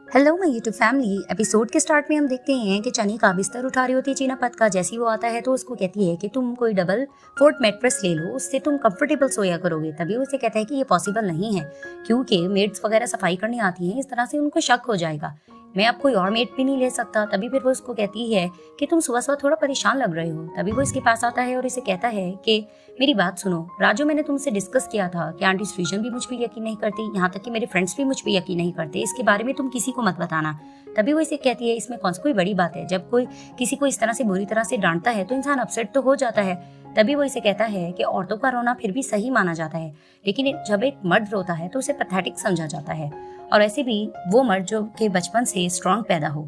Hello my YouTube family. Episode के start में हम देखते हैं कि चनी का बिस्तर उठा रही होती है चीनापत का। जैसे ही वो आता है तो उसको कहती है कि तुम कोई डबल फोर्ट मैट्रेस ले लो, उससे तुम कंफर्टेबल सोया करोगे। तभी उसे कहता है कि ये पॉसिबल नहीं है क्योंकि मेड्स वगैरह सफाई करने आती हैं, इस तरह से उनको शक हो जाएगा। मैं अब कोई और मेड भी नहीं ले सकता। तभी फिर वो उसको कहती है कि तुम सुबह सुबह थोड़ा परेशान लग रहे हो। तभी वो इसके पास आता है और इसे कहता है कि मेरी बात सुनो राजू, मैंने तुमसे डिस्कस किया था कि आंटी सृजन भी मुझ पर यकीन नहीं करती, यहाँ तक कि मेरे फ्रेंड्स भी मुझ पर यकीन नहीं करते, इसके बारे में तुम किसी को मत बताना। तभी वो इसे कहती है इसमें कौन सी कोई बड़ी बात है, जब कोई किसी को इस तरह से बुरी तरह से डांटता है तो इंसान अपसेट तो हो जाता है। तभी वो इसे कहता है कि औरतों का रोना फिर भी सही माना जाता है, लेकिन जब एक मर्द रोता है तो उसे पैथेटिक समझा जाता है, और ऐसे भी वो मर्द जो के बचपन से स्ट्रांग पैदा हो।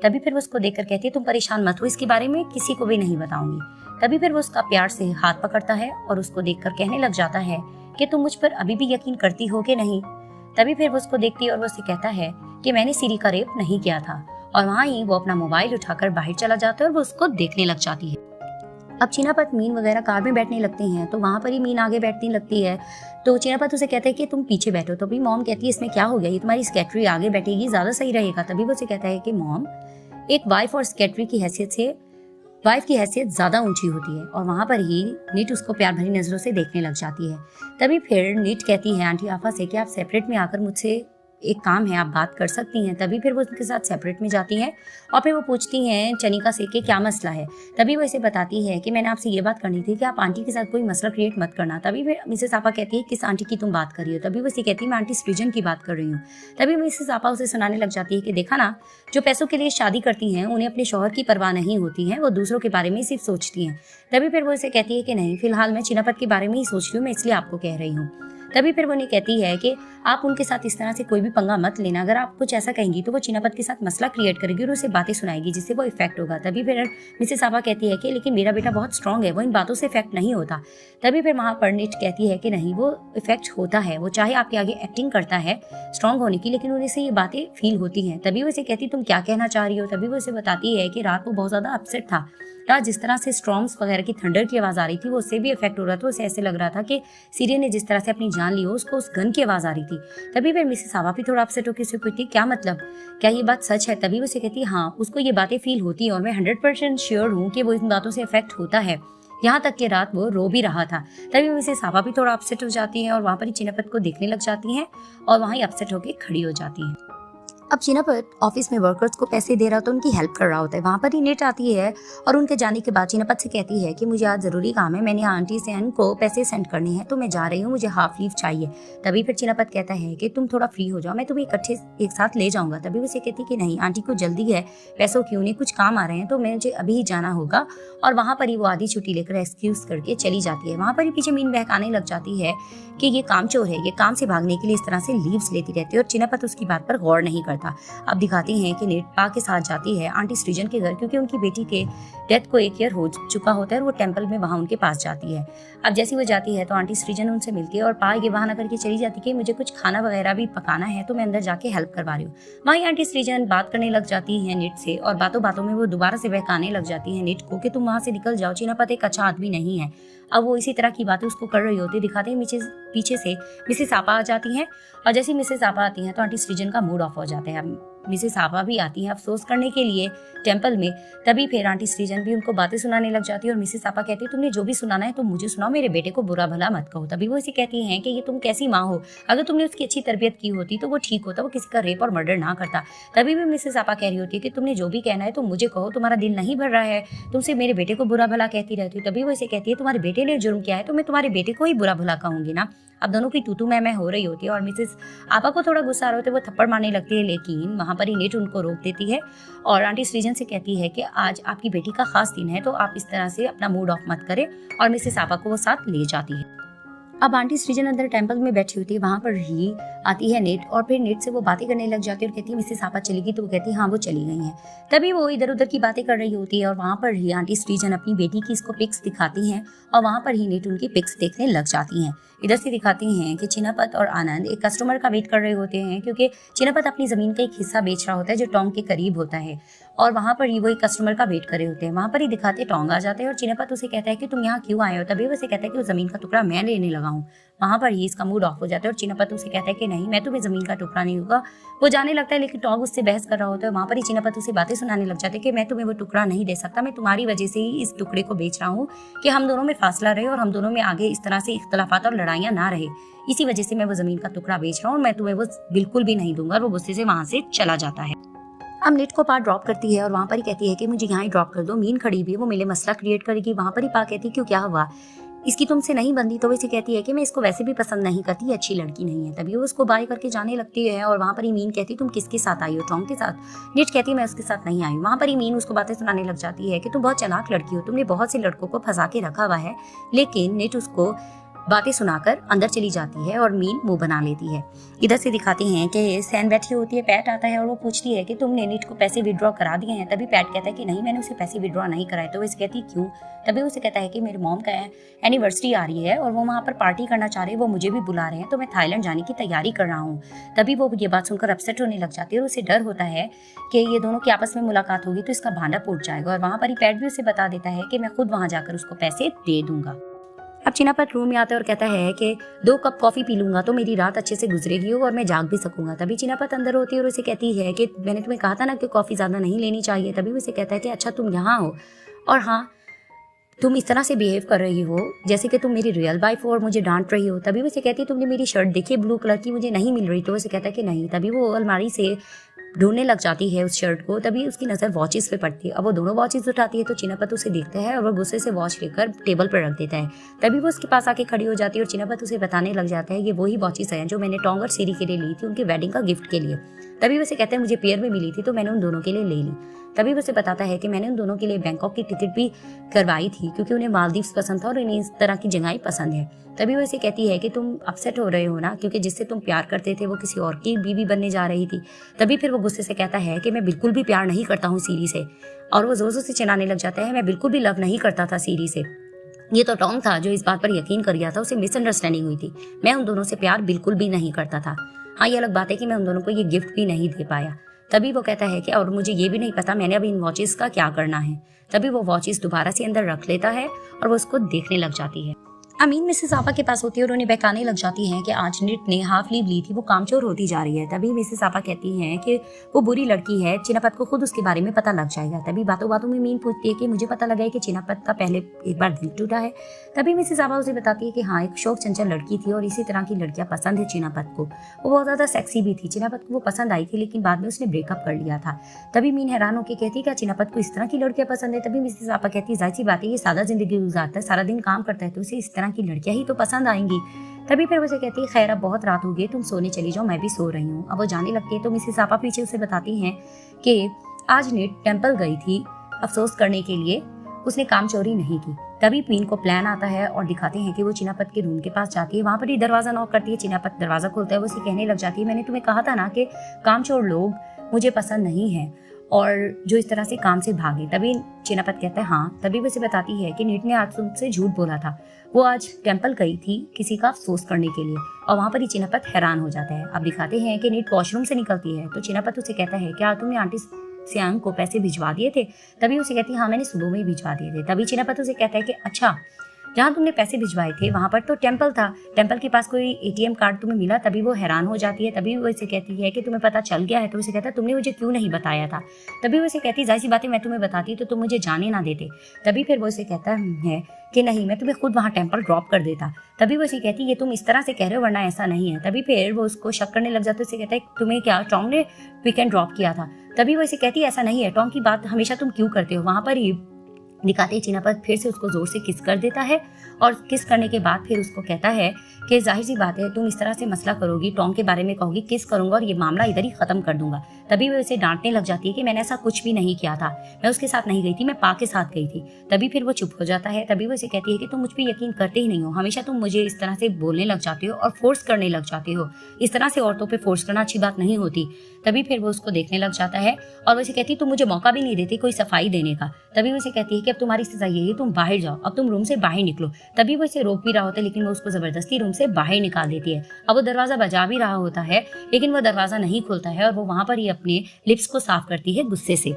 तभी फिर वो उसको देखकर कहती है तुम परेशान मत हो, इसके बारे में किसी को भी नहीं बताऊंगी। तभी फिर वो उसका प्यार से हाथ पकड़ता है और उसको देखकर कहने लग जाता है कि तुम मुझ पर अभी भी यकीन करती हो कि नहीं। तभी फिर वो उसको देखती है और वो उसे कहता है कि मैंने सीरी का रेप नहीं किया था, और वहाँ ही वो अपना मोबाइल उठाकर बाहर चला जाता है और वो उसको देखने लग जाती है। अब चीनापत मीन वगैरह कार में बैठने लगती हैं तो वहाँ पर ही मीन आगे बैठने लगती है। तो चीनापत उसे कहता है कि तुम पीछे बैठो। तो भी मॉम कहती है इसमें क्या हो गया, ये तुम्हारी सेक्रेटरी आगे बैठेगी, ज्यादा सही रहेगा। तभी वो उसे कहता है कि मॉम, एक वाइफ और सेक्रेटरी की हैसियत से वाइफ की हैसियत ज्यादा ऊंची होती है। और वहाँ पर ही नीट उसको प्यार भरी नजरों से देखने लग जाती है। तभी फिर नीट कहती है आंटी आफा से कि आप सेपरेट में आकर मुझसे एक काम है, आप बात कर सकती हैं। तभी फिर वो उनके साथ सेपरेट में जाती हैं और फिर वो पूछती हैं चनिका से कि क्या मसला है। तभी वो इसे बताती है कि मैंने आपसे ये बात करनी थी कि आप आंटी के साथ कोई मसला क्रिएट मत करना। तभी फिर मिसेस आपा कहती है किस आंटी की तुम बात कर रही हो। तभी वो इसे कहती है मैं आंटी सृजन की बात कर रही हूँ। तभी मिसेस आपा उसे सुनाने लग जाती है कि देखा ना, जो पैसों के लिए शादी करती हैं उन्हें अपने शौहर की परवाह नहीं होती है, वो दूसरों के बारे में सिर्फ सोचती हैं। तभी फिर वो इसे कहती है कि नहीं, फिलहाल मैं चीनापत के बारे में ही सोच रही हूँ, मैं इसलिए आपको कह रही हूँ। तभी फिर वो उन्हें कहती है कि आप उनके साथ इस तरह से कोई भी पंगा मत लेना, अगर आप कुछ ऐसा कहेंगी तो वो चीनापत के साथ मसला क्रिएट करेगी और उसे बातें सुनाएगी जिससे वो इफेक्ट होगा। तभी फिर मिसेस आपा कहती है कि लेकिन मेरा बेटा बहुत स्ट्रांग है, वो इन बातों से इफेक्ट नहीं होता। तभी फिर वहाँ पर नीट कहती है कि नहीं, वो इफेक्ट होता है, वो चाहे आपके आगे एक्टिंग करता है स्ट्रांग होने की, लेकिन उन्हें से ये बातें फील होती हैं। तभी वो इसे कहती तुम क्या कहना चाह रही हो। तभी वो इसे बताती है कि रात वो बहुत ज्यादा अपसेट था, रात जिस तरह से स्टॉर्म्स वगैरह की थंडर की आवाज आ रही थी वो उससे भी इफेक्ट हो रहा था। उसे ऐसे लग रहा था कि सीरियन ने जिस तरह से अपनी जान ली हो, उसको उस गन की आवाज आ रही थी। तभी फिर मिसेस आवा भी थोड़ा अपसेट होकर उसे पूछती क्या मतलब, क्या ये बात सच है। तभी वो उसे कहती हाँ, उसको ये बातें फील होती है और मैं 100% श्योर हूँ कि वो इन बातों से इफेक्ट होता है, यहाँ तक कि रात वो रो भी रहा था। तभी मिसेस आवा भी थोड़ा अपसेट हो जाती है और वहाँ पर ही चीनापत को देखने लग जाती हैं और वहाँ ही अपसेट होकर खड़ी हो जाती है। अब चीनापत ऑफिस में वर्कर्स को पैसे दे रहा होता है, उनकी हेल्प कर रहा होता है। वहाँ पर ही नीट आती है और उनके जाने के बाद चीनापत से कहती है कि मुझे आज जरूरी काम है, मैंने आंटी से को पैसे सेंड करने हैं तो मैं जा रही हूँ, मुझे हाफ लीव चाहिए। तभी फिर चीनापत कहता है कि तुम थोड़ा फ्री हो जाओ, मैं तुम्हें इकट्ठे एक साथ ले जाऊंगा। तभी उसे कहती कि नहीं, आंटी को जल्दी है पैसों की, उन्हें कुछ काम आ रहे हैं तो मुझे अभी ही जाना होगा। और वहाँ पर ही वो आधी छुट्टी लेकर एक्सक्यूज करके चली जाती है। वहाँ पर ही पीछे मीन बहकाने लग जाती है कि ये काम चोर है, ये काम से भागने के लिए इस तरह से लीव्स लेती रहती है और चीनापत उसकी बात पर गौर नहीं करता। अब दिखाती हैं कि नीट पा के साथ जाती है आंटी सृजन के घर, क्योंकि उनकी बेटी के डेथ को 1 ईयर हो चुका होता है और वो टेंपल में वहाँ उनके पास जाती है। अब जैसी वो जाती है तो आंटी सृजन उनसे मिलती है और पा ये बहाना करके चली जाती है कि मुझे कुछ खाना वगैरह भी पकाना है तो मैं अंदर जाके हेल्प करवा रही हूँ। वहीं आंटी सृजन बात करने लग जाती है नीट से और बातों बातों में वो दोबारा से बहकाने लग जाती है नीट को कि तुम वहाँ से निकल जाओ, चीनापत एक अच्छा आदमी नहीं है। अब वो इसी तरह की बातें उसको कर रही होती दिखाते हैं। पीछे से मिसेस आपा आ जाती हैं और जैसे मिसेस आपा आती हैं तो आंटी सृजन का मूड ऑफ हो जाता है। मिसेस आपा भी आती हैं अफसोस करने के लिए टेंपल में। तभी फिर आंटी सृजन भी उनको बातें सुनाने लग जाती है और मिसेस आपा कहती है तुमने जो भी सुनाना है तो मुझे सुनाओ, मेरे बेटे को बुरा भला मत कहो। तभी वो इसे कहती हैं कि ये तुम कैसी माँ हो, अगर तुमने उसकी अच्छी तरबियत की होती तो वो ठीक होता, वो किसी का रेप और मर्डर ना करता। तभी भी मिसेस आपा कह रही होती है कि तुमने जो भी कहना है तो मुझे कहो, तुम्हारा दिल नहीं भर रहा है, तुमसे मेरे बेटे को बुरा भला कहती रहती हो। तभी वो इसे कहती है तुम्हारे बेटे ने जुर्म किया है तो मैं तुम्हारे बेटे को ही बुरा भला कहूंगी ना। अब दोनों की तू मैं हो रही होती है और मिसेस आपा को थोड़ा गुस्सा आ रहा होता है, वो थप्पड़ मारने लगती है, लेकिन वहां पर ही नीट उनको रोक देती है और आंटी सृजन से कहती है कि आज आपकी बेटी का खास दिन है तो आप इस तरह से अपना मूड ऑफ मत करें, और मिसेस आपा को वो साथ ले जाती है। अब आंटी सृजन अंदर टेंपल में बैठी होती है, वहां पर ही आती है नीट और फिर नीट से वो बातें करने लग जाती है और कहती है मिसेस आपा चली गई, तो वो कहती है हाँ वो चली गई हैं। तभी वो इधर उधर की बातें कर रही होती है और वहां पर ही आंटी सृजन अपनी बेटी की इसको पिक्स दिखाती हैं और वहां पर ही नीट उनकी पिक्स देखने लग जाती हैं। इधर से दिखाती हैं कि चीनापत और आनंद एक कस्टमर का वेट कर रहे होते हैं, क्योंकि चीनापत अपनी जमीन का एक हिस्सा बेच रहा होता है जो टोंग के करीब होता है और वहां पर ही वो एक कस्टमर का वेट कर रहे होते हैं। वहां पर ही दिखाते टोंग आ जाते हैं और चीनापत उसे कहता है कि तुम यहाँ क्यों आए हो। तभी वो उसे कहता है कि वो जमीन का टुकड़ा मैं लेने लगा लगाऊं। वहां पर ही इसका मूड ऑफ हो जाता है और चिनापत उसे कहता है कि नहीं, मैं तुम्हें जमीन का टुकड़ा नहीं दूंगा। वो जाने लगता है, लेकिन टॉग उससे बहस कर रहा होता है। वहां पर ही चिनापत उसे बातें सुनाने लग जाते हैं कि मैं तुम्हें वो टुकड़ा नहीं दे सकता, मैं तुम्हारी वजह से ही इस टुकड़े को बेच रहा हूँ कि हम दोनों में फासला रहे और हम दोनों में आगे इस तरह से इख्तलाफात और लड़ाइयाँ ना रहे। इसी वजह से मैं वो जमीन का टुकड़ा बेच रहा हूँ और मैं तुम्हें वो बिल्कुल भी नहीं दूंगा। और वो गुस्से से वहां से चला जाता है। अब निट को पा ड्रॉप करती है और वहां पर ही कहती है कि मुझे यहाँ ही ड्रॉप कर दो। मीन खड़ी भी है, वो मिले मसला क्रिएट करेगी। वहां पर ही पा कहती है क्यों, क्या हुआ, इसकी तुमसे नहीं बनती। तो वो इसे कहती है कि मैं इसको वैसे भी पसंद नहीं करती, अच्छी लड़की नहीं है। तभी वो उसको बाय करके जाने लगती है और वहां पर ही मीन कहती तुम किसके साथ आई हो, टॉन्ग के साथ। निट कहती है मैं उसके साथ नहीं आई हूँ। वहां पर ही मीन उसको बातें सुनाने लग जाती है कि तुम बहुत चालाक लड़की हो, तुमने बहुत से लड़कों को फंसा के रखा हुआ है। लेकिन निट उसको बातें सुनाकर अंदर चली जाती है और मीन मुंह बना लेती है। इधर से दिखाते हैं कि सैन बैठी होती है, पैट आता है और वो पूछती है कि तुमने निट को पैसे विड्रॉ करा दिए हैं। तभी पैट कहता है कि नहीं, मैंने उसे पैसे विड्रॉ नहीं कराए। तो वो इसे कहती क्यों। तभी उसे कहता है कि मेरी मॉम का एनिवर्सरी आ रही है और वो वहाँ पर पार्टी करना चाह रहे हैं, वो मुझे भी बुला रहे हैं, तो मैं थाईलैंड जाने की तैयारी कर रहा हूँ। तभी वो ये बात सुनकर अपसेट होने लग जाती है और उसे डर होता है कि ये दोनों की आपस में मुलाकात होगी तो इसका भांडा फूट जाएगा। और वहाँ पर ही पैट भी उसे बता देता है कि मैं खुद वहाँ जाकर उसको पैसे दे दूंगा। अब चिनापत रूम में आता है और कहता है कि 2 कप कॉफी पी लूंगा तो मेरी रात अच्छे से गुजरेगी और मैं जाग भी सकूंगा। तभी चिनापत अंदर होती है और उसे कहती है कि मैंने तुम्हें कहा था ना कि कॉफी ज्यादा नहीं लेनी चाहिए। तभी उसे कहता है कि अच्छा तुम यहाँ हो और हाँ तुम इस तरह से बिहेव कर रही हो जैसे कि तुम मेरी रियल वाइफ हो और मुझे डांट रही हो। तभी उसे कहती है तुमने मेरी शर्ट देखी ब्लू कलर की, मुझे नहीं मिल रही। तो उसे कहता है कि नहीं। तभी वो अलमारी से ढूंढने लग जाती है उस शर्ट को। तभी उसकी नजर वॉचेस पे पड़ती है। अब वो दोनों वॉचेस उठाती है तो चिनापत उसे देखता है और वो गुस्से से वॉच लेकर टेबल पर रख देता है। तभी वो उसके पास आके खड़ी हो जाती है और चिनापत उसे बताने लग जाता है ये वही वॉचेस हैं जो मैंने टोंग और सीरी के लिए ली थी उनकी वेडिंग का गिफ्ट के लिए। तभी उसे कहते हैं मुझे पेयर में मिली थी तो मैंने उन दोनों के लिए ले ली। तभी उसे बताता है कि मैंने उन दोनों के लिए बैंकॉक की टिकट भी करवाई थी क्योंकि उन्हें मालदीव्स पसंद था और उन्हें इस तरह की जगह पसंद है। तभी वो इसे कहती है कि तुम अपसेट हो रहे हो ना, क्योंकि जिससे तुम प्यार करते थे वो किसी और की बीवी बनने जा रही थी। तभी फिर वो गुस्से से कहता है कि मैं बिल्कुल भी प्यार नहीं करता हूँ सीरी से। और वो जोर जोर से चिल्लाने लग जाता है मैं बिल्कुल भी लव नहीं करता था सीरी से। ये तो टॉम था जो इस बात पर यकीन कर गया था, उसे मिसअंडरस्टैंडिंग हुई थी। मैं उन दोनों से प्यार बिल्कुल भी नहीं करता था। हाँ ये अलग बात है कि मैं उन दोनों को ये गिफ्ट भी नहीं दे पाया। तभी वो कहता है कि और मुझे ये भी नहीं पता मैंने अब इन वॉचेस का क्या करना है। तभी वो वॉचेस दोबारा से अंदर रख लेता है और वो उसको देखने लग जाती है। अमीन मिसेस आपा के पास होती है और उन्हें बहकाने लग जाती हैं कि आज निट ने हाफ लीव ली थी, वो कामचोर होती जा रही है। तभी मिसेस आपा कहती हैं कि वो बुरी लड़की है, चिनापत को खुद उसके बारे में पता लग जाएगा। तभी बातों बातों में मीन पूछती है कि मुझे पता लगा है कि चिनापत का पहले एक बार दिल टूटा है। तभी मिसेस आपा उसे बताती है कि हाँ एक शौक चंचल लड़की थी और इसी तरह की लड़कियां पसंद है चिनापत को। वो बहुत ज्यादा सेक्सी भी थी, चिनापत को वो पसंद आई थी लेकिन बाद में उसने ब्रेकअप कर लिया था। तभी मीन हैरान होकर कहती है क्या चिनापत को इस तरह की लड़कियां पसंद है। तभी मिसेस आपा कहती है जाहिर सी बात है ये सादा जिंदगी गुजारता है, सारा दिन काम करता है, तो उसे इस तरह की लड़कियां ही तो पसंद आएंगी। तभी फिर उसे कहती है खैर अब बहुत रात हो गई, तुम सोने चली जाओ, मैं भी सो रही हूँ। अब वो जाने लगती है तो मिसेस आपा पीछे उसे बताती हैं कि आज निट टेंपल गई थी अफसोस करने के लिए, उसने काम चोरी नहीं की। तभी पीन को प्लान आता है और दिखाते हैं कि वो चिनापत के रूम के पास जाती है। वहां पर ही दरवाजा नॉक करती है, चिनापत दरवाजा खोलता है। वो उसे कहने लग जाती है मैंने तुम्हें कहा था ना कि कामचोर लोग मुझे पसंद नहीं है और जो इस तरह से काम से भागे। तभी चिनापत कहता है हाँ। तभी वो उसे बताती है कि नीट ने आज तुमसे झूठ बोला था, वो आज टेंपल गई थी किसी का अफसोस करने के लिए। और वहां पर ही चिनापत हैरान हो जाता है। अब दिखाते हैं कि नीट वॉशरूम से निकलती है तो चिनापत उसे कहता है क्या तुमने आंटी सियांग को पैसे भिजवा दिए थे। तभी उसे कहती है हाँ मैंने सुबह में ही भिजवा दिए थे। तभी चिनापत उसे कहता है कि अच्छा जहाँ तुमने पैसे भिजवाए थे वहां पर तो टेंपल था, टेंपल के पास कोई एटीएम कार्ड तुम्हें मिला। तभी वो हैरान हो जाती है। तभी वो इसे कहती है कि तुम्हें पता चल गया है। तो उसे कहता है तुमने मुझे क्यों नहीं बताया था। तभी वो इसे कहती है जाहिर सी बात है मैं तुम्हें बताती तो तुम मुझे जाने ना देते। तभी फिर वो इसे कहता है कि नहीं मैं तुम्हें खुद वहाँ टेंपल ड्रॉप कर देता। तभी वो इसे कहती है ये तुम इस तरह से कह रहे हो वरना ऐसा नहीं है। तभी फिर वो उसको शक करने लग जाता है, उसे कहता है तुम्हें क्या टॉम ने वीकेंड ड्रॉप किया था। तभी वो इसे कहती है ऐसा नहीं है, टॉम की बात हमेशा तुम क्यों करते हो। वहां पर ही दिखाते ही चिनापत फिर से उसको जोर से किस कर देता है और किस करने के बाद फिर उसको कहता है कि जाहिर सी बात है तुम इस तरह से मसला करोगी, टॉम के बारे में कहोगी, किस करूंगा और ये मामला इधर ही खत्म कर दूंगा। तभी वो उसे डांटने लग जाती है कि मैंने ऐसा कुछ भी नहीं किया था, मैं उसके साथ नहीं गई थी, मैं पा के साथ गई थी। तभी फिर वो चुप हो जाता है। तभी वो उसे कहती है कि तुम मुझ पर यकीन करते ही नहीं हो, हमेशा तुम मुझे इस तरह से बोलने लग जाते हो और फोर्स करने लग जाते हो। इस तरह से औरतों पर फोर्स करना अच्छी बात नहीं होती। तभी फिर वो उसको देखने लग जाता है और वो उसे कहती है तुम मुझे मौका भी नहीं देती कोई सफाई देने का। तभी वो उसे कहती है कि अब तुम्हारी सजा यही है, तुम बाहर जाओ, अब तुम रूम से बाहर निकलो। तभी वो इसे रोक भी रहा होता है लेकिन वो उसको जबरदस्ती रूम से बाहर निकाल देती है। अब वो दरवाजा बजा भी रहा होता है लेकिन वो दरवाजा नहीं खुलता है और वो वहां पर ही अपने लिप्स को साफ करती है गुस्से से।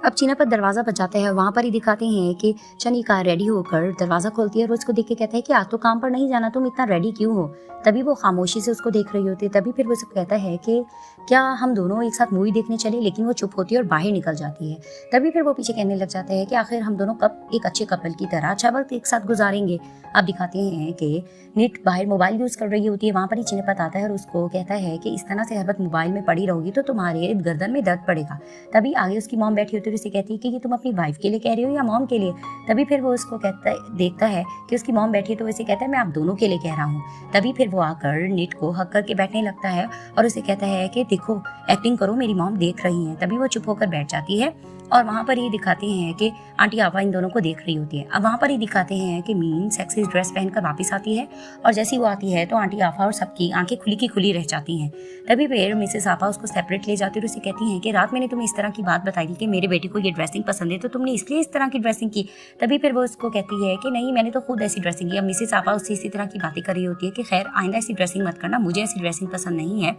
अब चीनापत दरवाज़ा बजाता है, वहाँ पर ही दिखाते हैं कि चनिका रेडी होकर दरवाज़ा खोलती है और उसको देख के कहता है कि आज तो काम पर नहीं जाना, तुम इतना रेडी क्यों हो। तभी वो खामोशी से उसको देख रही होती है। तभी फिर वो उसको कहता है कि क्या हम दोनों एक साथ मूवी देखने चले, लेकिन वो चुप होती है और बाहर निकल जाती है। तभी फिर वो पीछे कहने लग जाता है कि आखिर हम दोनों कब एक अच्छे कपल की तरह अच्छा वक्त एक साथ गुजारेंगे। अब दिखाते हैं कि निट बाहर मोबाइल यूज़ कर रही होती है, वहाँ पर ही चीनापत आता है और उसको कहता है कि इस तरह से हर वक्त मोबाइल में पड़ी रहोगी तो तुम्हारे गर्दन में दर्द पड़ेगा। तभी आगे उसकी मॉम बैठी होती है, उसे कहती है कि ये तुम अपनी वाइफ के लिए कह रही हो या मॉम के लिए। तभी फिर वो उसको देखता है कि उसकी मॉम बैठी है, तो उसे कहता है मैं आप दोनों के लिए कह रहा हूँ। तभी फिर वो आकर निट को हक करके बैठने लगता है और उसे कहता है कि देखो एक्टिंग करो, मेरी मॉम देख रही है। तभी वो चुप होकर बैठ जाती है और वहाँ पर ही दिखाते हैं कि आंटी आफा इन दोनों को देख रही होती है। अब वहाँ पर ही दिखाते हैं कि मीन सेक्सी ड्रेस पहनकर वापस आती है और जैसी वो आती है तो आंटी आफा और सबकी आंखें खुली की खुली रह जाती हैं। तभी फिर मिसेस आफा उसको सेपरेट ले जाती है और उसे कहती हैं कि रात मैंने तुम्हें इस तरह की बात बताई थी कि मेरे बेटे को ये ड्रेसिंग पसंद है, तो तुमने इसलिए इस तरह की ड्रेसिंग की। तभी फिर वो उसको कहती है कि नहीं, मैंने तो खुद ऐसी ड्रेसिंग की। अब मिसेस आफा उससे इसी तरह की बातें कर रही होती है कि खैर आइंदा ऐसी ड्रेसिंग मत करना, मुझे ऐसी ड्रेसिंग पसंद नहीं है,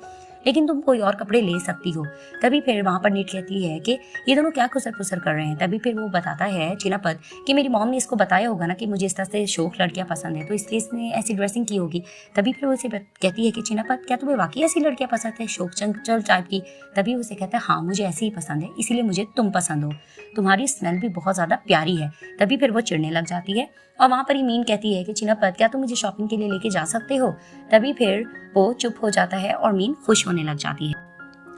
लेकिन तुम कोई और कपड़े ले सकती हो। तभी फिर वहाँ पर नीट कहती है कि ये दोनों क्या खुसर फुसर कर रहे हैं। तभी फिर वो बताता है चीनापत कि मेरी मॉम ने इसको बताया होगा ना कि मुझे इस तरह से शौक लड़कियां पसंद है, तो इसलिए इसने ऐसी ड्रेसिंग की होगी। तभी फिर वो उसे कहती है कि चीनापत क्या तुम्हें वाकई ऐसी लड़कियां पसंद है, शौक चंचल टाइप की। तभी उसे कहता है हाँ मुझे ऐसी ही पसंद है, इसीलिए मुझे तुम पसंद हो, तुम्हारी स्मेल भी बहुत ज़्यादा प्यारी है। तभी फिर वो चिढ़ने लग जाती है और वहाँ पर ही मीन कहती है कि चीनापत क्या तुम मुझे शॉपिंग के लिए लेके जा सकते हो। तभी फिर वो चुप हो जाता है और मीन खुश होने लग जाती है।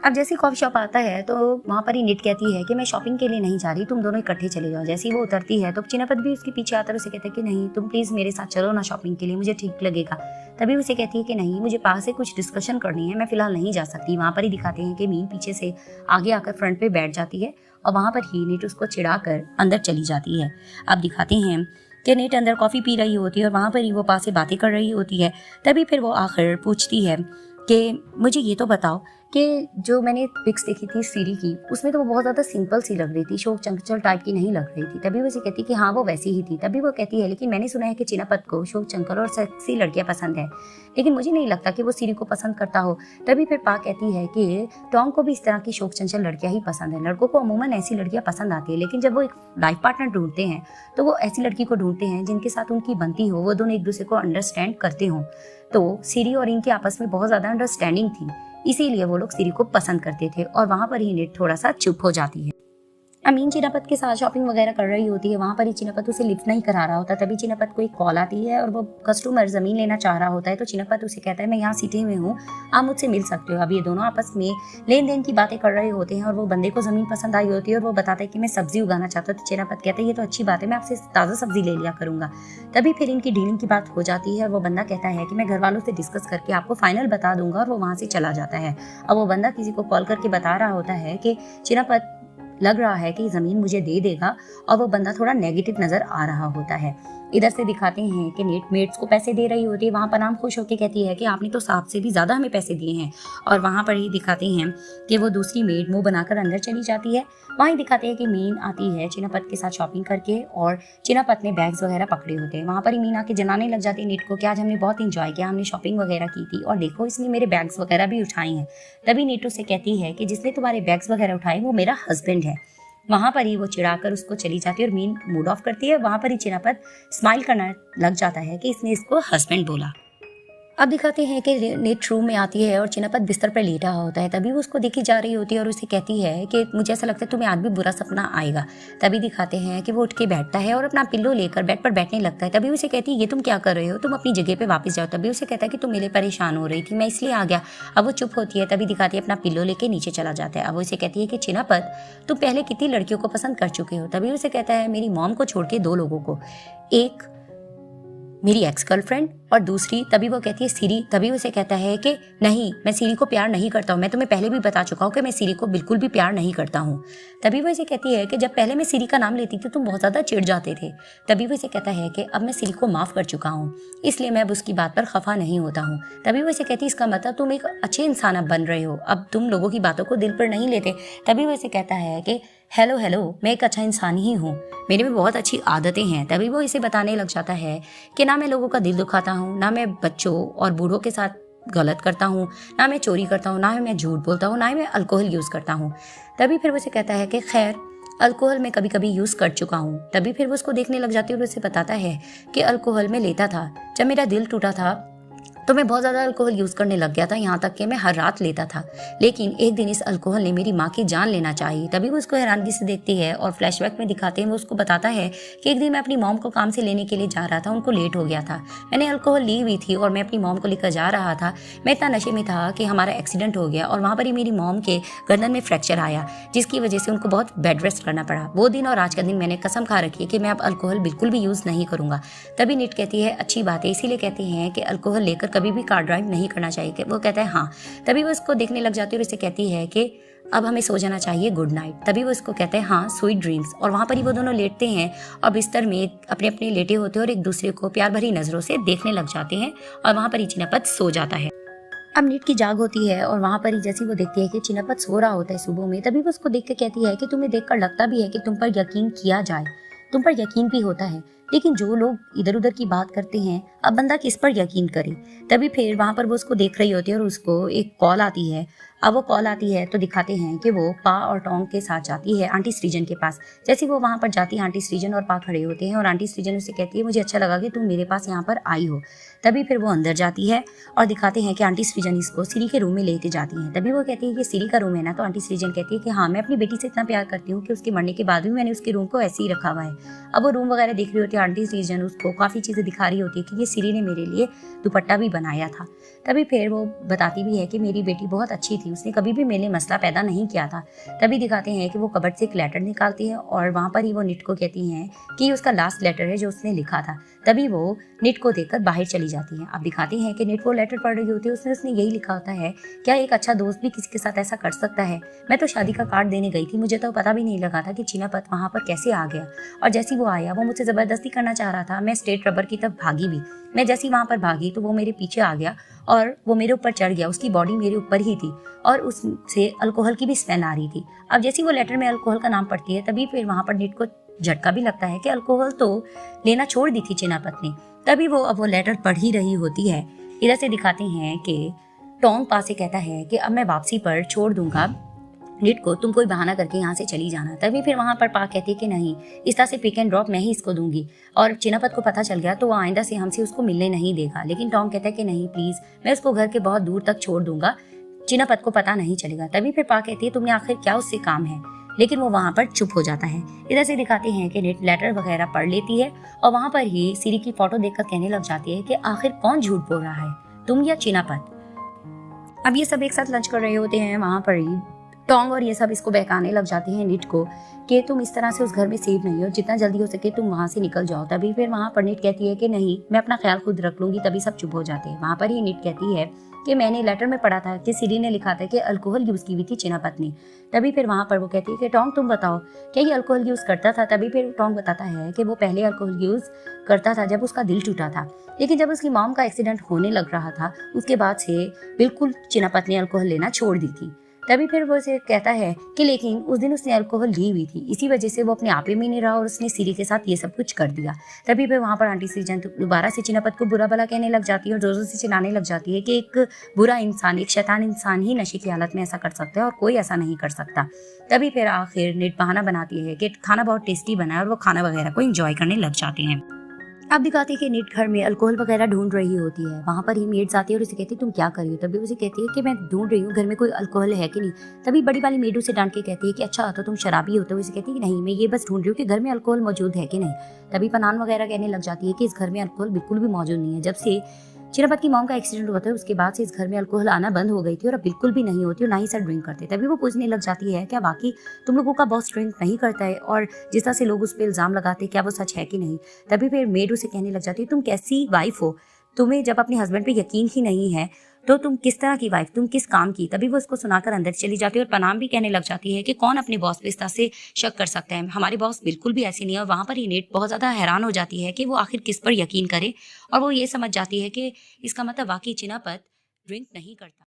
अब जैसे कॉफी शॉप आता है तो वहाँ पर ही निट कहती है कि मैं शॉपिंग के लिए नहीं जा रही, तुम दोनों इकट्ठे चले जाओ। जैसे ही वो उतरती है तो चीनापत भी उसके पीछे आता है, उसे कहता है कि नहीं तुम प्लीज़ मेरे साथ चलो ना शॉपिंग के लिए, मुझे ठीक लगेगा। तभी उसे कहती है कि नहीं, मुझे पास से कुछ डिस्कशन करनी है, मैं फिलहाल नहीं जा सकती। वहाँ पर ही दिखाते हैं कि मीन पीछे से आगे आकर फ्रंट पे बैठ जाती है और वहाँ पर ही निट उसको चिढ़ा कर अंदर चली जाती है। अब दिखाते हैं कि निट अंदर कॉफ़ी पी रही होती है और वहाँ पर ही वो पास से बातें कर रही होती है। तभी फिर वो आखिर पूछती है कि मुझे ये तो बताओ कि जो मैंने पिक्स देखी थी सीरी की, उसमें तो वो बहुत ज़्यादा सिंपल सी लग रही थी, शौक चंचल टाइप की नहीं लग रही थी। तभी वो उसे कहती कि हाँ वो वैसी ही थी। तभी वो कहती है लेकिन मैंने सुना है कि चीनापत को शौक चंचल और सेक्सी लड़कियाँ पसंद है, लेकिन मुझे नहीं लगता कि वो सीरी को पसंद करता हो। तभी फिर पा कहती है कि टॉम को भी इस तरह की शौक चंचल लड़कियाँ ही पसंद है, लड़कों को अमूमन ऐसी लड़कियाँ पसंद आती है, लेकिन जब वो एक लाइफ पार्टनर ढूंढते हैं तो वो ऐसी लड़की को ढूंढते हैं जिनके साथ उनकी बनती हो, वो दोनों एक दूसरे को अंडरस्टैंड करते हों। तो सीरी और इनकी आपस में बहुत ज़्यादा अंडरस्टैंडिंग थी, इसीलिए वो लोग सीरी को पसंद करते थे। और वहाँ पर ही निट थोड़ा सा चुप हो जाती है। अमीन चीनापत के साथ शॉपिंग वगैरह कर रही होती है, वहाँ पर ही चीनापत उसे लिफ्ट नहीं करा रहा होता। तभी चीनापत को एक कॉल आती है और वो कस्टमर ज़मीन लेना चाह रहा होता है, तो चीनापत उसे कहता है मैं यहाँ सिटी में हूँ, आप मुझसे मिल सकते हो। अब ये दोनों आपस में लेन देन की बातें कर रहे होते हैं और वो बंदे को ज़मीन पसंद आई होती है और वो बताता है कि मैं सब्जी उगाना चाहता हूँ। तो चीनापत कहता है ये तो अच्छी बात है, मैं आपसे ताज़ा सब्जी ले लिया करूँगा। तभी फिर इनकी डीलिंग की बात हो जाती है और वो बंदा कहता है कि मैं घर वालों से डिस्कस करके आपको फाइनल बता दूंगा, और वो वहाँ से चला जाता है। अब वो बंदा किसी को कॉल करके बता रहा होता है कि चीनापत लग रहा है कि ज़मीन मुझे दे देगा, और वो बंदा थोड़ा नेगेटिव नज़र आ रहा होता है। इधर से दिखाते हैं कि नेट मेट्स को पैसे दे रही होती है, वहाँ पर नाम खुश होकर कहती है कि आपने तो साहब से भी ज़्यादा हमें पैसे दिए हैं। और वहाँ पर ही दिखाते हैं कि वो दूसरी मेड मुंह बनाकर अंदर चली जाती है। वहीं दिखाते हैं कि मीन आती है चीनापत के साथ शॉपिंग करके, और चीनापत ने बैग्स वगैरह पकड़े होते हैं। वहाँ पर ही मीन आके जनाने लग जाती है नेट को कि आज हमने बहुत इंजॉय किया, हमने शॉपिंग वगैरह की थी और देखो इसने मेरे बैग्स वगैरह भी उठाए हैं। तभी नेट उसे कहती है कि जिसने तुम्हारे बैग्स वगैरह उठाए वो मेरा हस्बैंड है। वहाँ पर ही वो चिढ़ाकर उसको चली जाती है और मीन मूड ऑफ करती है। वहाँ पर ही चीनापत स्माइल करना लग जाता है कि इसने इसको हस्बैंड बोला। अब दिखाते हैं कि नेट रूम में आती है और चीनापत बिस्तर पर लेटा होता है। तभी वो उसको देखी जा रही होती है और उसे कहती है कि मुझे ऐसा लगता है तुम्हें आज भी बुरा सपना आएगा। तभी दिखाते हैं कि वो उठ के बैठता है और अपना पिल्लो लेकर बेड पर बैठने लगता है। तभी उसे कहती है ये तुम क्या कर रहे हो, तुम अपनी जगह पे वापस जाओ। तभी उसे कहता है कि तुम मेरे परेशान हो रही थी, मैं इसलिए आ गया। अब वो चुप होती है। तभी दिखाती है अपना पिल्लो लेके नीचे चला जाता है। अब वो उसे कहती है कि चीनापत तुम पहले कितनी लड़कियों को पसंद कर चुके हो। तभी उसे कहता है मेरी मॉम को छोड़ के 2 लोगों को, एक मेरी एक्स गर्लफ्रेंड और दूसरी, तभी वो कहती है सीरी। तभी उसे कहता है कि नहीं, मैं सीरी को प्यार नहीं करता हूँ, मैं तुम्हें पहले भी बता चुका हूँ कि मैं सीरी को बिल्कुल भी प्यार नहीं करता हूँ। तभी वो इसे कहती है कि जब पहले मैं सीरी का नाम लेती थी तुम बहुत ज़्यादा चिढ़ जाते थे। तभी वो इसे कहता है कि अब मैं सीरी को माफ़ कर चुका हूँ, इसलिए मैं अब उसकी बात पर खफा नहीं होता हूँ। तभी वो इसे कहती है इसका मतलब तुम एक अच्छे इंसान अब बन रहे हो, अब तुम लोगों की बातों को दिल पर नहीं लेते। तभी वो इसे कहता है कि हेलो मैं एक अच्छा इंसान ही हूँ, मेरे में बहुत अच्छी आदतें हैं। तभी वो इसे बताने लग जाता है कि ना मैं लोगों का दिल दुखाता हूँ, ना मैं बच्चों और बूढ़ों के साथ गलत करता हूँ, ना मैं चोरी करता हूँ, ना मैं झूठ बोलता हूँ, ना ही मैं अल्कोहल यूज़ करता हूँ। तभी फिर वो इसे कहता है कि खैर अल्कोहल मैं कभी कभी यूज कर चुका हूँ। तभी फिर वो उसको देखने लग जाती है और उसे बताता है कि अल्कोहल में लेता था। जब मेरा दिल टूटा था तो मैं बहुत ज़्यादा अल्कोहल यूज़ करने लग गया था, यहाँ तक कि मैं हर रात लेता था। लेकिन एक दिन इस अल्कोहल ने मेरी माँ की जान लेना चाहिए। तभी वो उसको हैरानगी से देखती है और फ्लैशबैक में दिखाते हैं वो उसको बताता है कि एक दिन मैं अपनी मॉम को काम से लेने के लिए जा रहा था, उनको लेट हो गया था। मैंने अल्कोहल ली हुई थी और मैं अपनी मॉम को लेकर जा रहा था। मैं इतना नशे में था कि हमारा एक्सीडेंट हो गया और वहाँ पर ही मेरी मॉम के गर्दन में फ्रैक्चर आया, जिसकी वजह से उनको बहुत बेड रेस्ट करना पड़ा। वो दिन और आज का दिन मैंने कसम खा रखी है कि मैं अब अल्कोहल बिल्कुल भी यूज़ नहीं करूँगा। तभी निट कहती है अच्छी बात है, इसीलिए कहते हैं कि अल्कोहल लेकर कभी भी कार ड्राइव नहीं करना चाहिए। वो कहता है हाँ। तभी वो उसको देखने लग जाती है और उसे कहती है कि अब हमें सो जाना चाहिए, गुड नाइट। तभी वो उसको कहते हैं हाँ, स्वीट ड्रीम्स। और वहाँ पर ही वो दोनों लेटते हैं और बिस्तर में अपने अपने लेटे होते हैं और एक दूसरे को प्यार भरी नज़रों से देखने लग जाते हैं और वहाँ पर ही चिनापत सो जाता है। अब नीट की जाग होती है और वहाँ पर ही जैसी वो देखती है कि चिनापत सो रहा होता है सुबह में, तभी वो उसको देख के कहती है कि तुम्हें देखकर लगता भी है कि तुम पर यकीन किया जाए, तुम पर यकीन भी होता है, लेकिन जो लोग इधर उधर की बात करते हैं अब बंदा किस पर यकीन करे। तभी फिर वहाँ पर वो उसको देख रही होती है और उसको एक कॉल आती है। अब वो कॉल आती है तो दिखाते हैं कि वो पा और टोंग के साथ जाती है आंटी सृजन के पास। जैसे वो वहाँ पर जाती है, आंटी सृजन और पा खड़े होते हैं और आंटी सृजन उसे कहती है मुझे अच्छा लगा कि तुम मेरे पास यहाँ पर आई हो। तभी फिर वो अंदर जाती है और दिखाते हैं कि आंटी सृजन इसको सिरी के रूम में लेके जाती हैं। तभी वो कहती है कि सिरी का रूम है ना, तो आंटी सृजन कहती है कि हाँ, मैं अपनी बेटी से इतना प्यार करती हूँ कि उसके मरने के बाद भी मैंने उसके रूम को ऐसे ही रखा हुआ है। अब वो रूम वगैरह देख रही होती है, आंटी सृजन उसको काफ़ी चीज़ें दिखा रही होती है कि ये सिरी ने मेरे लिए दुपट्टा भी बनाया था। तभी फिर वो बताती भी है कि मेरी बेटी बहुत अच्छी थी, उसने कभी भी मेरे लिए मसला पैदा नहीं किया था। तभी दिखाते हैं कि वो कबर्ड से एक लेटर निकालती है और वहाँ पर ही वो निट को कहती हैं कि उसका लास्ट लेटर है जो उसने लिखा था। तभी वो निट को देखकर बाहर चली जाती है। अब दिखाते हैं कि निट वो लेटर पढ़ रही होती है, उसने यही लिखा होता है, क्या एक अच्छा दोस्त भी किसी के साथ ऐसा कर सकता है? मैं तो शादी का कार्ड देने गई थी, मुझे तो पता भी नहीं लगा था कि चिनापत वहाँ पर कैसे आ गया। और जैसी वो आया वो मुझसे ज़बरदस्ती करना चाह रहा था, मैं स्टेट रबर की तरफ भागी भी। मैं जैसी वहाँ पर भागी तो वो मेरे पीछे आ गया और वो मेरे ऊपर चढ़ गया, उसकी बॉडी मेरे ऊपर ही थी और उससे अल्कोहल की भी स्मेल आ रही थी। अब जैसी वो लेटर में अल्कोहल का नाम पढ़ती है तभी फिर वहाँ पर निट को झटका भी लगता है कि अल्कोहल तो लेना छोड़ दी थी चिनापत ने। तभी वो अब वो लेटर पढ़ ही रही होती है। इधर से दिखाते हैं कि टोंग पा से कहता है कि अब मैं वापसी पर छोड़ दूंगा निट को, तुम कोई बहाना करके यहाँ से चली जाना। तभी फिर वहाँ पर पा कहती है कि नहीं, इस तरह से पिक एंड ड्रॉप मैं ही इसको दूंगी और चिनापत को पता चल गया तो वो आइंदा से हमसे उसको मिलने नहीं देगा। लेकिन टोंग कहता है कि नहीं प्लीज, मैं उसको घर के बहुत दूर तक छोड़ दूंगा, चिनापत को पता नहीं चलेगा। तभी फिर पा कहती है तुमने आखिर क्या उससे काम है, लेकिन वो वहाँ पर चुप हो जाता है। इधर से दिखाते हैं कि निट लेटर वगैरह पढ़ लेती है और वहाँ पर ही सिरी की फोटो देखकर कहने लग जाती है कि आखिर कौन झूठ बोल रहा है, तुम या चिनापत। अब ये सब एक साथ लंच कर रहे होते हैं। वहाँ पर ही टोंग और ये सब इसको बहकाने लग जाते हैं निट को कि तुम इस तरह से उस घर में सेफ नहीं हो, जितना जल्दी हो सके तुम वहाँ से निकल जाओ। तभी फिर वहाँ पर निट कहती है कि नहीं, मैं अपना ख्याल खुद रख लूंगी। तभी सब चुप हो जाते हैं। वहाँ पर ही निट कहती है कि मैंने लेटर में पढ़ा था कि सिरी ने लिखा था कि अल्कोहल यूज़ की हुई थी चिनापत ने। तभी फिर वहाँ पर वो कहती है कि टोंग तुम बताओ क्या ये अल्कोहल यूज़ करता था? तभी फिर टोंग बताता है कि वो पहले अल्कोहल यूज़ करता था जब उसका दिल टूटा था, लेकिन जब उसकी मॉम का एक्सीडेंट होने लग रहा था उसके बाद से बिल्कुल चिनापत ने अल्कोहल लेना छोड़ दी थी। तभी फिर वो उसे कहता है कि लेकिन उस दिन उसने अल्कोहल ली हुई थी, इसी वजह से वो अपने आप में नहीं रहा और उसने सिरी के साथ ये सब कुछ कर दिया। तभी फिर वहाँ पर आंटी सृजन दोबारा से चिनापत को बुरा भला कहने लग जाती है और जोर जोर से चिल्लाने लग जाती है कि एक बुरा इंसान, एक शैतान इंसान ही नशे की हालत में ऐसा कर सकता है और कोई ऐसा नहीं कर सकता। तभी फिर आखिर निट बहाना बनाती है कि खाना बहुत टेस्टी बना है और वो खाना वगैरह को एंजॉय करने लग जाते हैं। अब दिखाते हैं कि निट घर में अल्कोहल वगैरह ढूंढ रही होती है। वहाँ पर ही मेड्स आती है और उसे कहती है तुम क्या कर रही हो? तभी उसे कहती है कि मैं ढूंढ रही हूँ घर में कोई अल्कोहल है कि नहीं। तभी बड़ी वाली मेड उसे डांट के कहती है कि अच्छा तो तुम शराबी होते हो। उसे कहती है कि नहीं, मैं ये बस ढूंढ रही हूँ कि घर में अल्कोहल मौजूद है कि नहीं। तभी पनान वगैरह कहने लग जाती है कि इस घर में अल्कोहल बिल्कुल भी मौजूद नहीं है। जब से चिनापत की मॉम का एक्सीडेंट हुआ था उसके बाद से इस घर में अल्कोहल आना बंद हो गई थी और अब बिल्कुल भी नहीं होती और ना ही सर ड्रिंक करते। तभी वो पूछने लग जाती है क्या बाकी तुम लोगों का बॉस ड्रिंक नहीं करता है, और जिस तरह से लोग उस पर इल्जाम लगाते क्या वो सच है कि नहीं। तभी फिर मेड उसे कहने लग जाती है तुम कैसी वाइफ हो, तुम्हें जब अपने हस्बैंड पे यकीन ही नहीं है तो तुम किस तरह की वाइफ, तुम किस काम की। तभी वो उसको सुनाकर अंदर चली जाती है और पनाम भी कहने लग जाती है कि कौन अपने बॉस पे इस तरह से शक कर सकता है, हमारे बॉस बिल्कुल भी ऐसे नहीं है। और वहाँ पर ही नेट बहुत ज़्यादा हैरान हो जाती है कि वो आखिर किस पर यकीन करे और वो ये समझ जाती है कि इसका मतलब वाकई चिनापत ड्रिंक नहीं करता।